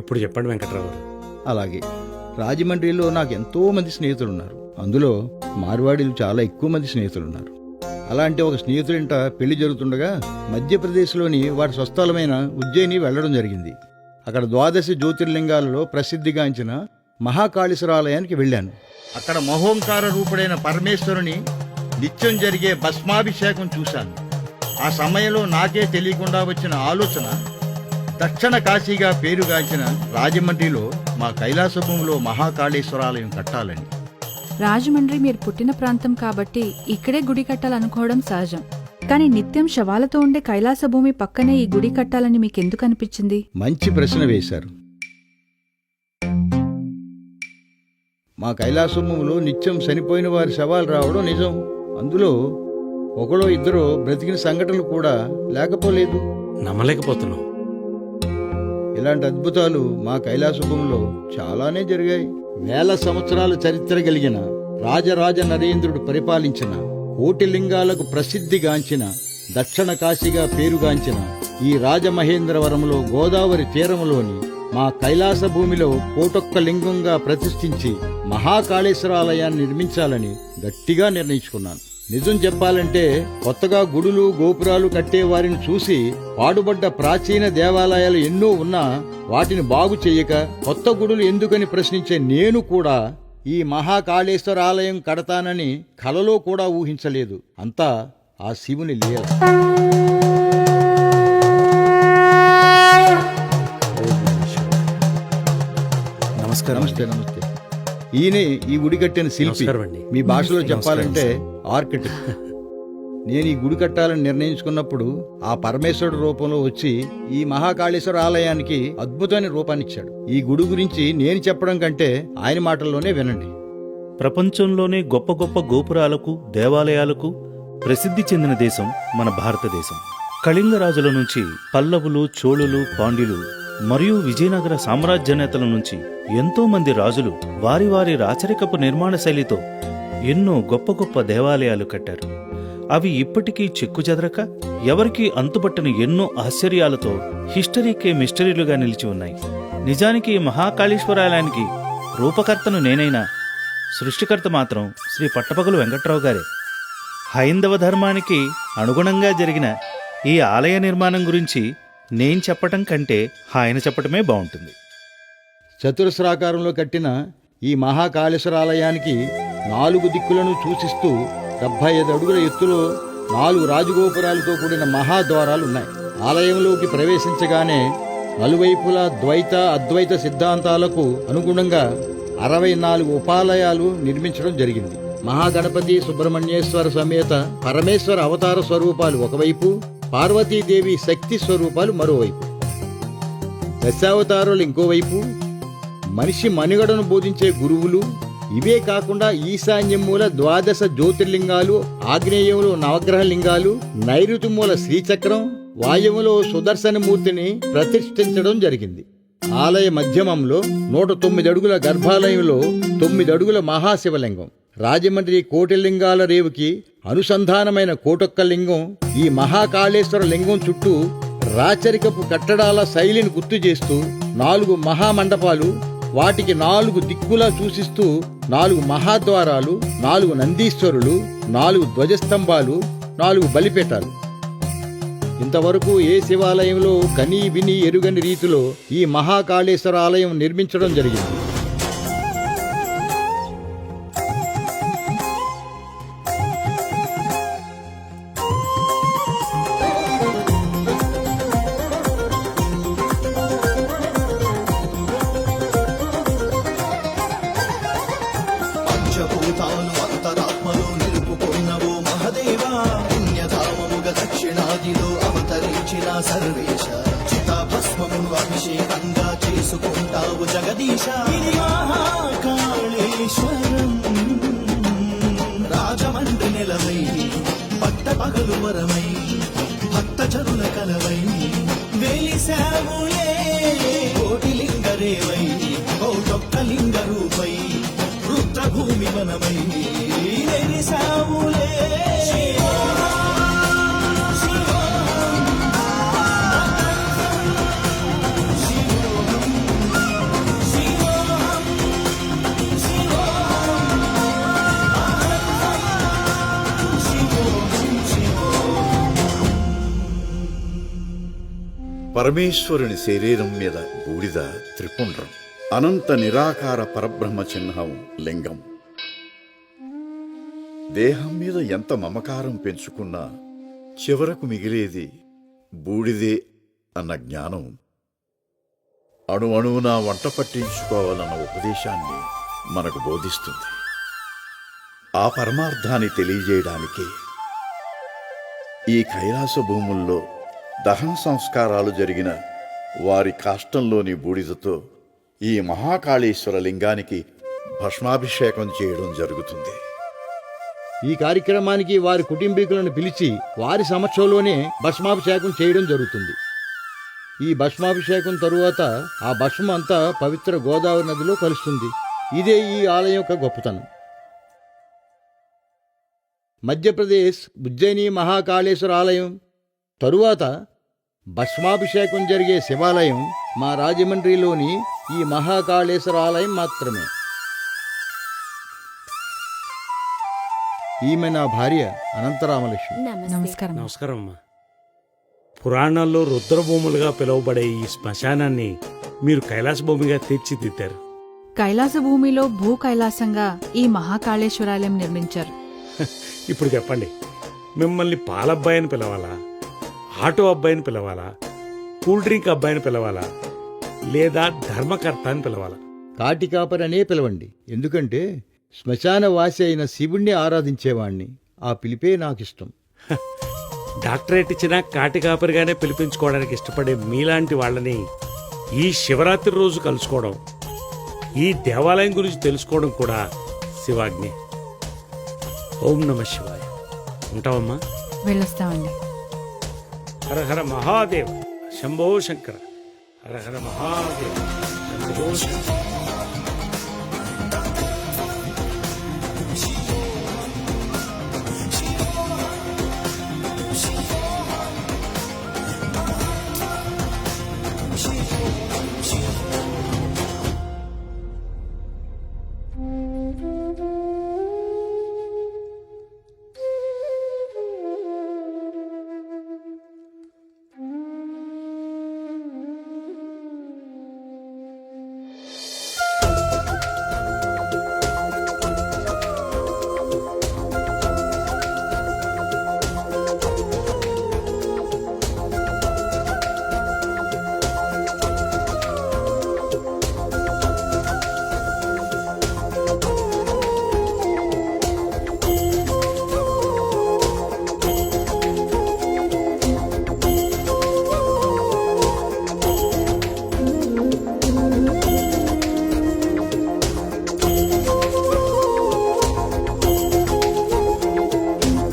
ఇప్పుడు చెప్పండి వెంకట్రావు గారు. అలాగే రాజమండ్రిలో నాకు ఎంతో మంది స్నేహితులున్నారు. అందులో మార్వాడీలు చాలా ఎక్కువ మంది స్నేహితులున్నారు. అలాంటి ఒక స్నేహితుడింట పెళ్లి జరుగుతుండగా మధ్యప్రదేశ్లోని వారి స్వస్థలమైన ఉజ్జయిని వెళ్లడం జరిగింది. అక్కడ 12 జ్యోతిర్లింగాలలో ప్రసిద్ధిగాంచిన మహాకాళేశ్వరాలయానికి వెళ్ళాను. అక్కడ మహోంకార రూపుడైన పరమేశ్వరుని నిత్యం జరిగే భస్మాభిషేకం చూశాను. ఆ సమయంలో నాకే తెలియకుండా వచ్చిన ఆలోచన దక్షిణ కాశీగా పేరుగాంచిన రాజమండ్రిలో మా కైలాసభూమిలో మహాకాళేశ్వరాలయం కట్టాలని. రాజమండ్రి మీరు పుట్టిన ప్రాంతం కాబట్టి ఇక్కడే గుడి కట్టాలనుకోవడం సహజం. కానీ నిత్యం శవాలతో ఉండే కైలాసభూమి పక్కనే ఈ గుడి కట్టాలని మీకెందుకు అనిపించింది? మంచి ప్రశ్న వేశారు. మా కైలాసభూమిలో నిత్యం చనిపోయిన వారి శవాలు రావడం నిజం. అందులో ఒకడో ఇద్దరో బ్రతికిన సంఘటనలు కూడా లేకపోలేదు. నమ్మలేకపోతున్నాం. ఇలాంటి అద్భుతాలు మా కైలాసభూమిలో చాలానే జరిగాయి. వేల సంవత్సరాల చరిత్ర కలిగిన రాజరాజ నరేంద్రుడు పరిపాలించిన కోటి లింగాలకు ప్రసిద్ధిగాంచిన దక్షిణ కాశీగా పేరుగాంచిన ఈ రాజమహేంద్రవరంలో గోదావరి తీరములోని మా కైలాస భూమిలో కోటొక్క లింగంగా ప్రతిష్ఠించి మహాకాళేశ్వరాలయాన్ని నిర్మించాలని గట్టిగా నిర్ణయించుకున్నాను. నిజం చెప్పాలంటే కొత్తగా గుడులు గోపురాలు కట్టే వారిని చూసి పాడుబడ్డ ప్రాచీన దేవాలయాలు ఎన్నో ఉన్నా వాటిని బాగు చెయ్యక కొత్త గుడులు ఎందుకని ప్రశ్నించే నేను కూడా ఈ మహాకాళేశ్వర ఆలయం కడతానని కలలో కూడా ఊహించలేదు. అంతా ఆ శివుని లీల. నమస్కారం. నమస్తే. నమస్తే. ఈయనే ఈ గుడి కట్టిన శిల్పి. మీ భాషలో చెప్పాలంటే ఆర్కిటెక్ట్. నేను ఈ గుడి కట్టాలని నిర్ణయించుకున్నప్పుడు ఆ పరమేశ్వరుడు రూపంలో వచ్చి ఈ మహాకాళేశ్వర ఆలయానికి అద్భుతమైన రూపాన్నిచ్చాడు. ఈ గుడి గురించి నేను చెప్పడం కంటే ఆయన మాటల్లోనే వినండి. ప్రపంచంలోనే గొప్ప గొప్ప గోపురాలకు దేవాలయాలకు ప్రసిద్ధి చెందిన దేశం మన భారతదేశం. కళింగ రాజుల నుంచి పల్లవులు, చోళులు, పాండ్యులు మరియు విజయనగర సామ్రాజ్య నేతల నుంచి ఎంతో మంది రాజులు వారి వారి రాచరికపు నిర్మాణ శైలితో ఎన్నో గొప్ప గొప్ప దేవాలయాలు కట్టారు. అవి ఇప్పటికీ చెక్కుచెదరక ఎవరికీ అంతుపట్టని ఎన్నో ఆశ్చర్యాలతో హిస్టరీకే మిస్టరీలుగా నిలిచి ఉన్నాయి. నిజానికి ఈ మహాకాళేశ్వరాలయానికి రూపకర్తను నేనైనా సృష్టికర్త మాత్రం శ్రీ పట్టపగలు వెంకట్రావు గారే. హైందవ ధర్మానికి అనుగుణంగా జరిగిన ఈ ఆలయ నిర్మాణం గురించి నేను చెప్పటం కంటే ఆయన చెప్పటమే బాగుంటుంది. చతురస్రాకారంలో కట్టిన ఈ మహాకాళేశ్వర ఆలయానికి 4 దిక్కులను సూచిస్తూ 75 అడుగుల ఎత్తులో 4 రాజగోపురాలతో కూడిన మహాద్వారాలున్నాయి. ఆలయంలోకి ప్రవేశించగానే నలువైపులా ద్వైత అద్వైత సిద్ధాంతాలకు అనుగుణంగా 64 ఉపాలయాలు నిర్మించడం జరిగింది. మహాగణపతి సుబ్రహ్మణ్యేశ్వర సమేత పరమేశ్వర అవతార స్వరూపాలు ఒకవైపు, పార్వతీదేవి శక్తి స్వరూపాలు మరోవైపు, దశావతారాలు ఇంకోవైపు, మనిషి మనుగడను బోధించే గురువులు, ఇవే కాకుండా ఈశాన్యం మూల 12 జ్యోతిర్లింగాలు, ఆగ్నేయంలో నవగ్రహ లింగాలు, నైరుతి మూల శ్రీచక్రం, వాయువులో సుదర్శనమూర్తిని ప్రతిష్ఠించడం జరిగింది. ఆలయ మధ్యమంలో 109 అడుగుల గర్భాలయంలో 9 అడుగుల మహాశివలింగం, రాజమండ్రి కోటిలింగాల రేవుకి అనుసంధానమైన కోటొక్క లింగం, ఈ మహాకాళేశ్వర లింగం చుట్టూ రాచరికపు కట్టడాల శైలిని గుర్తు చేస్తూ 4 మహామండపాలు, వాటికి 4 దిక్కులా సూచిస్తూ 4 మహాద్వారాలు, 4 నందీశ్వరులు, 4 ధ్వజస్తంభాలు, 4 బలిపీఠాలు. ఇంతవరకు ఏ శివాలయంలో కనీ విని ఎరుగని రీతిలో ఈ మహాకాళేశ్వర ఆలయం నిర్మించడం జరిగింది. పంచభూతాలు అంతరాత్మలో నిలుపుకున్నవో మహదేవా, పుణ్యధామముగా దక్షిణాదిలో అవతరించిన సర్వేశ, చితాభస్మమును అభిషేకంగా చేసుకుంటావు జగదీశ. ఇది మహాకాళేశ్వరం రాజమండ్రి నెలవై, పట్టపగలు వరమై, భక్తజనుల కలవై, వెలిసావులే కోటిలింగరేవై, కోటొక్క లింగ రూపై, రుద్రభూమి వనమై వెలిసావులే. పరమేశ్వరుని శరీరం మీద బూడిద త్రిపుండ్రం, అనంత నిరాకార పరబ్రహ్మ చిహ్నం లింగం. దేహం మీద ఎంత మమకారం పెంచుకున్నా చివరకు మిగిలేది బూడిదే అన్న జ్ఞానం అణువణువునా వంట పట్టించుకోవాలన్న ఉపదేశాన్ని మనకు బోధిస్తుంది. ఆ పరమార్థాన్ని తెలియజేయడానికి ఈ కైలాస భూముల్లో దహన సంస్కారాలు జరిగిన వారి కాష్టంలోని బూడిదతో ఈ మహాకాళేశ్వర లింగానికి భస్మాభిషేకం చేయడం జరుగుతుంది. ఈ కార్యక్రమానికి వారి కుటుంబీకులను పిలిచి వారి సమక్షంలోనే భస్మాభిషేకం చేయడం జరుగుతుంది. ఈ భస్మాభిషేకం తరువాత ఆ భస్మం అంతా పవిత్ర గోదావరి నదిలో కలుస్తుంది. ఇదే ఈ ఆలయం యొక్క గొప్పతనం. మధ్యప్రదేశ్ ఉజ్జయిని మహాకాళేశ్వర ఆలయం తరువాత భస్మాభిషేకం జరిగే శివాలయం మా రాజమండ్రిలోని ఈ మహాకాళేశ్వర ఆలయం మాత్రమే. ఈమె నా భార్య అనంతరామలక్ష్మి. నమస్కారం. నమస్కారం అమ్మా. పురాణాల్లో రుద్రభూములుగా పిలువబడే ఈ శ్మశానాన్ని మీరు కైలాస భూమిగా తీర్చిదిద్దారు. కైలాస భూమిలో భూ కైలాసంగా ఈ మహాకాళేశ్వరాలయం నిర్మించారు. ఇప్పుడు చెప్పండి, మిమ్మల్ని పాలబ్బాయిని పిలవాలా, ఆటో అబ్బాయిని పిలవాలా, కూల్ డ్రింక్ అబ్బాయిని పిలవాలా, లేదా ధర్మకర్త అని పిలవాలా? కాటికాపరనే పిలవండి. ఎందుకంటే శ్మశాన వాసి అయిన శివుణ్ణి ఆరాధించేవాణ్ణి. ఆ పిలిపే నాకిష్టం. డాక్టరేట్ ఇచ్చినా కాటికాపరిగానే పిలిపించుకోవడానికి ఇష్టపడే మీలాంటి వాళ్ళని ఈ శివరాత్రి రోజు కలుసుకోవడం, ఈ దేవాలయం గురించి తెలుసుకోవడం కూడా శివాజ్ఞే. ఓం నమ శివాయ. ఉంటావమ్మా. వెళ్ళొస్తామండి. హర హర మహాదేవ్, శంభో శంకర. హర హర మహాదేవ్, శంభో శంకర.